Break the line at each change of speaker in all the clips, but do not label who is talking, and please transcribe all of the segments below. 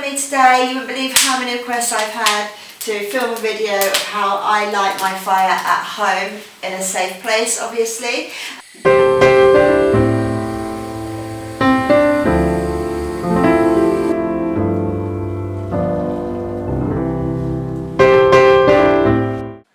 join me today. You wouldn't believe how many requests I've had to film a video of how I light my fire at home in a safe place, obviously.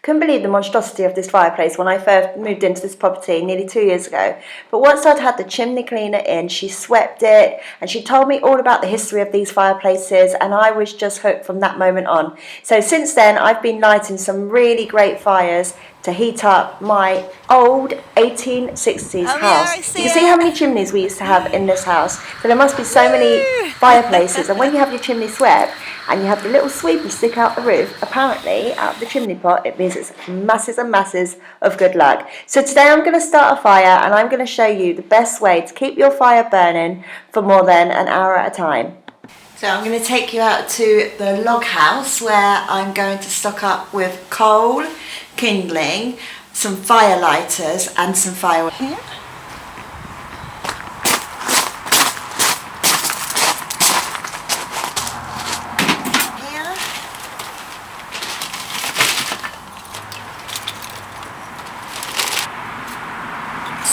Couldn't believe the monstrosity of this fireplace when I first moved into this property nearly 2 years ago. But once I'd had the chimney cleaner in, she swept it and she told me all about the history of these fireplaces, and I was just hooked from that moment on. So since then I've been lighting some really great fires to heat up my old 1860s house. You can see how many chimneys we used to have in this house. So there must be so many fireplaces, and when you have your chimney swept and you have the little sweeper stick out the roof, apparently out of the chimney pot, it means it's masses and masses of good luck. So today I'm going to start a fire and I'm going to show you the best way to keep your fire burning for more than an hour at a time. So I'm going to take you out to the log house where I'm going to stock up with coal, kindling, some fire lighters and some firewood. Here.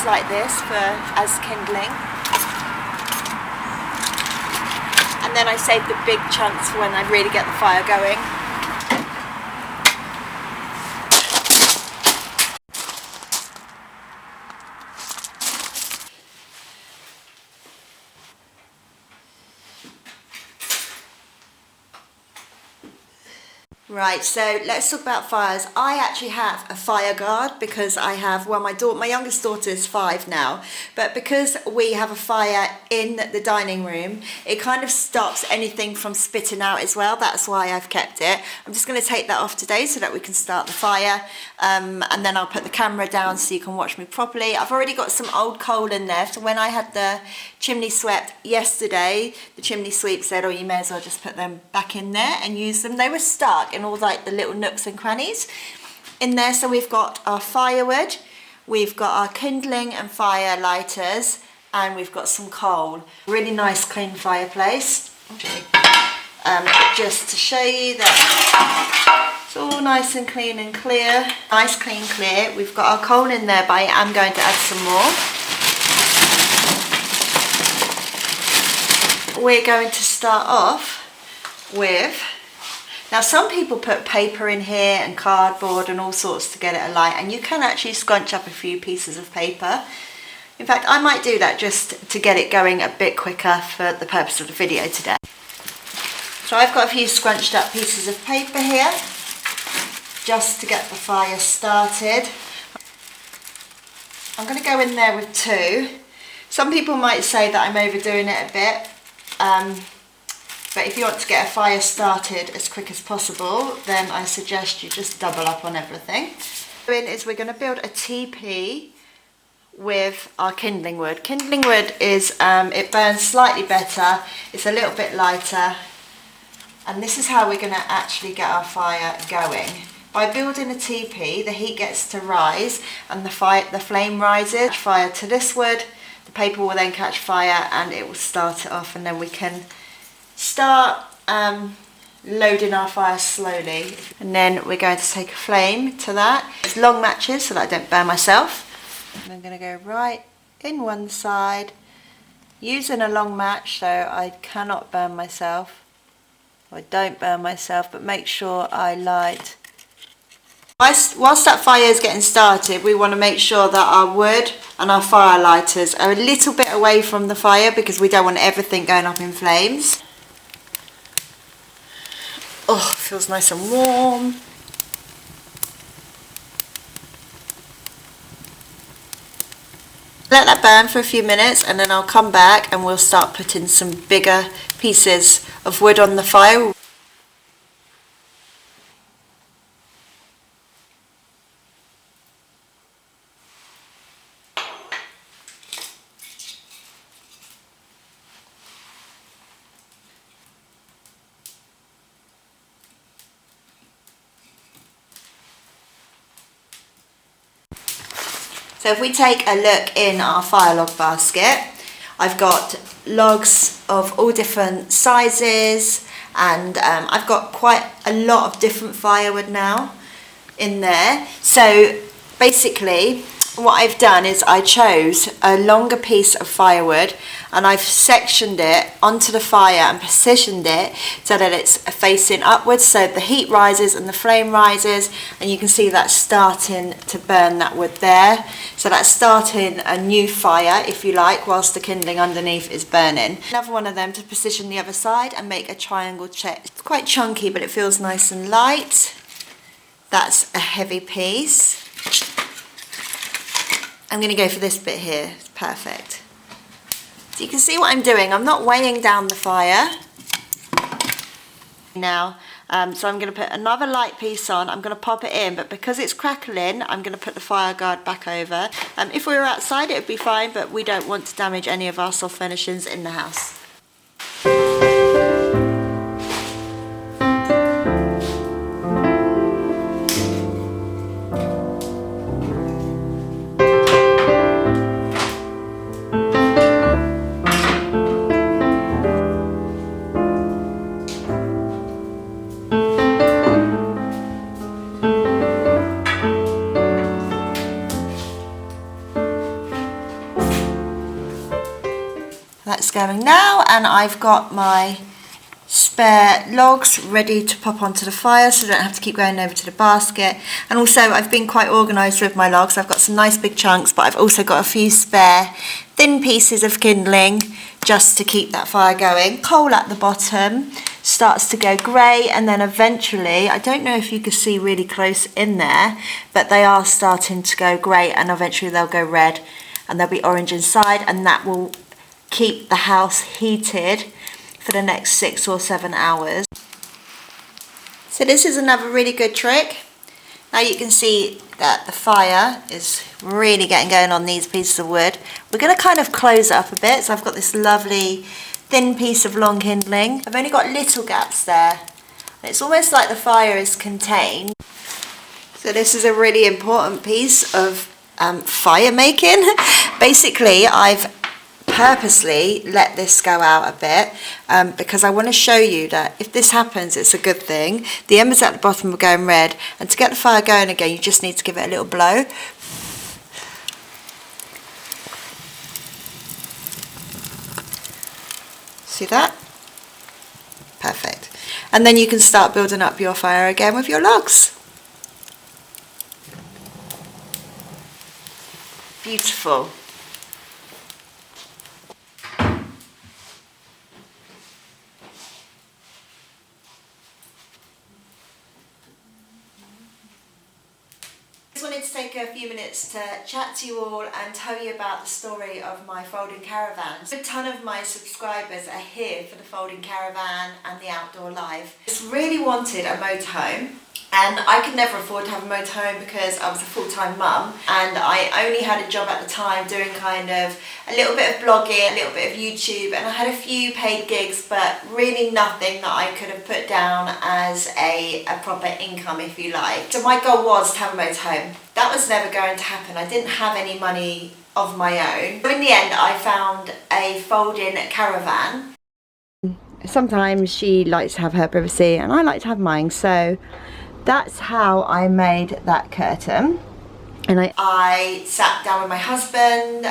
Like this as kindling, and then I save the big chunks for when I really get the fire going. Right, so let's talk about fires. I actually have a fire guard because I have, well, my youngest daughter is 5 now, but because we have a fire in the dining room, it kind of stops anything from spitting out as well. That's why I've kept it. I'm just going to take that off today so that we can start the fire, and then I'll put the camera down so you can watch me properly. I've already got some old coal in there, so when I had the chimney swept yesterday, the chimney sweep said, oh, you may as well just put them back in there and use them. They were stuck in all like the little nooks and crannies in there. So we've got our firewood, we've got our kindling and fire lighters, and we've got some coal. Really nice clean fireplace. Just to show you that it's all nice and clean and clear. Nice, clean, clear. We've got our coal in there, but I am going to add some more. We're going to start off with, now some people put paper in here and cardboard and all sorts to get it alight, and you can actually scrunch up a few pieces of paper. In fact, I might do that just to get it going a bit quicker for the purpose of the video today. So I've got a few scrunched up pieces of paper here just to get the fire started. I'm going to go in there with 2. Some people might say that I'm overdoing it a bit. But if you want to get a fire started as quick as possible, then I suggest you just double up on everything. We're going to build a teepee with our kindling wood. Kindling wood is, it burns slightly better, it's a little bit lighter, and this is how we're going to actually get our fire going. By building a teepee, the heat gets to rise and the flame rises. Fire to this wood, the paper will then catch fire and it will start it off, and then we can start loading our fire slowly. And then we're going to take a flame to that. It's long matches so that I don't burn myself. And I'm going to go right in one side using a long match so I cannot burn myself. I don't burn myself, but make sure I light. Whilst that fire is getting started, we want to make sure that our wood and our fire lighters are a little bit away from the fire because we don't want everything going up in flames. Oh, feels nice and warm. Let that burn for a few minutes and then I'll come back and we'll start putting some bigger pieces of wood on the fire. So if we take a look in our fire log basket, I've got logs of all different sizes, and I've got quite a lot of different firewood now in there. So basically what I've done is I chose a longer piece of firewood and I've sectioned it onto the fire and positioned it so that it's facing upwards, so the heat rises and the flame rises, and you can see that's starting to burn that wood there. So that's starting a new fire, if you like, whilst the kindling underneath is burning. Another one of them to position the other side and make a triangle check. It's quite chunky, but it feels nice and light. That's a heavy piece. I'm going to go for this bit here. It's perfect. So you can see what I'm doing. I'm not weighing down the fire now. So I'm going to put another light piece on. I'm going to pop it in, but because it's crackling, I'm going to put the fire guard back over. If we were outside, it would be fine, but we don't want to damage any of our soft furnishings in the house. That's going now, and I've got my spare logs ready to pop onto the fire so I don't have to keep going over to the basket. And also I've been quite organised with my logs. I've got some nice big chunks, but I've also got a few spare thin pieces of kindling just to keep that fire going. Coal at the bottom starts to go grey, and then eventually, I don't know if you can see really close in there, but they are starting to go grey, and eventually they'll go red and they'll be orange inside, and that will keep the house heated for the next 6 or 7 hours. So this is another really good trick. Now you can see that the fire is really getting going on these pieces of wood. We're going to kind of close it up a bit. So I've got this lovely thin piece of long kindling. I've only got little gaps there. It's almost like the fire is contained. So this is a really important piece of fire making. Basically, I've purposely let this go out a bit because I want to show you that if this happens, it's a good thing. The embers at the bottom are going red, and to get the fire going again, you just need to give it a little blow. See that? Perfect. And then you can start building up your fire again with your logs. Beautiful. I wanted to take a few minutes to chat to you all and tell you about the story of my folding caravans. A ton of my subscribers are here for the folding caravan and the outdoor life. I just really wanted a motorhome, and I could never afford to have a motorhome because I was a full-time mum, and I only had a job at the time doing kind of a little bit of blogging, a little bit of YouTube, and I had a few paid gigs, but really nothing that I could have put down as a proper income, if you like. So my goal was to have a motorhome. That was never going to happen. I didn't have any money of my own. So in the end, I found a folding caravan. Sometimes she likes to have her privacy and I like to have mine, so that's how I made that curtain. And I sat down with my husband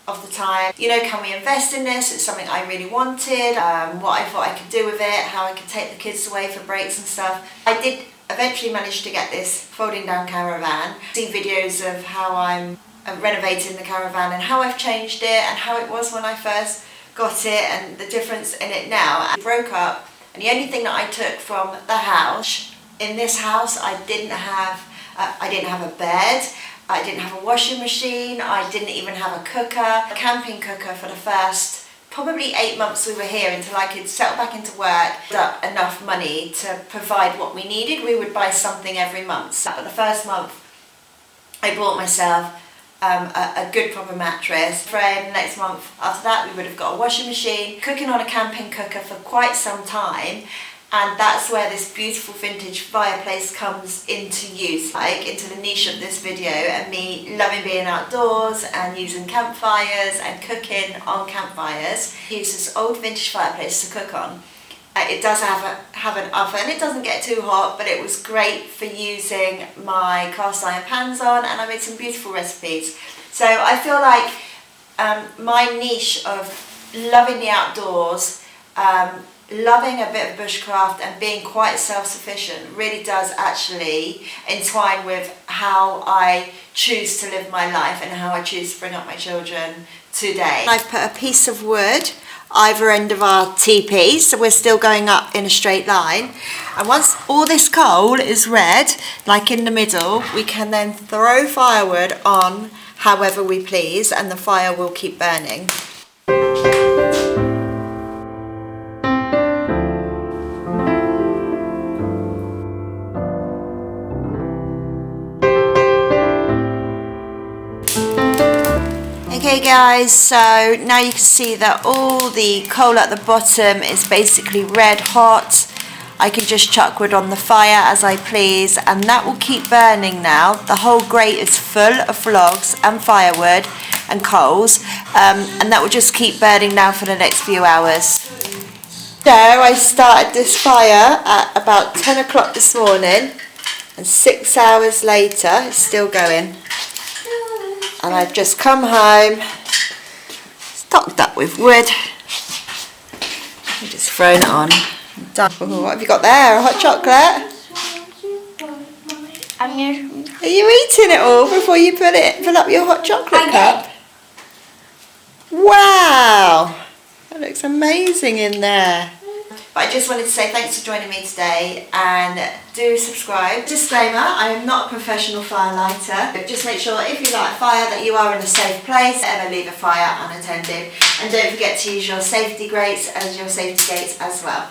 of the time, you know, can we invest in this? It's something I really wanted, what I thought I could do with it, how I could take the kids away for breaks and stuff. I did eventually manage to get this folding down caravan, see videos of how I'm renovating the caravan and how I've changed it and how it was when I first got it and the difference in it now. I broke up, and the only thing that I took from the house, in this house I didn't have a bed, I didn't have a washing machine, I didn't even have a cooker, a camping cooker for the first probably 8 months we were here until I could settle back into work, up enough money to provide what we needed. We would buy something every month. But the first month I bought myself a good proper mattress frame. The next month after that we would have got a washing machine, cooking on a camping cooker for quite some time. And that's where this beautiful vintage fireplace comes into use, like into the niche of this video, and me loving being outdoors and using campfires and cooking on campfires. I use this old vintage fireplace to cook on. It does have an oven. It doesn't get too hot, but it was great for using my cast iron pans on, and I made some beautiful recipes. So I feel like my niche of loving the outdoors, loving a bit of bushcraft and being quite self-sufficient really does actually entwine with how I choose to live my life and how I choose to bring up my children today. I've put a piece of wood either end of our teepee, so we're still going up in a straight line, and once all this coal is red, like in the middle, we can then throw firewood on however we please, and the fire will keep burning. Okay guys, so now you can see that all the coal at the bottom is basically red hot. I can just chuck wood on the fire as I please, and that will keep burning now. The whole grate is full of logs and firewood and coals, and that will just keep burning now for the next few hours. So I started this fire at about 10 o'clock this morning, and 6 hours later it's still going. And I've just come home, stocked up with wood, and just thrown it on. Done. Ooh, what have you got there? A hot chocolate? Are you eating it all before you fill up your hot chocolate cup? Wow, that looks amazing in there. But I just wanted to say thanks for joining me today, and do subscribe. Disclaimer, I am not a professional firelighter. Just make sure if you light a fire that you are in a safe place, never leave a fire unattended, and don't forget to use your safety grates as your safety gates as well.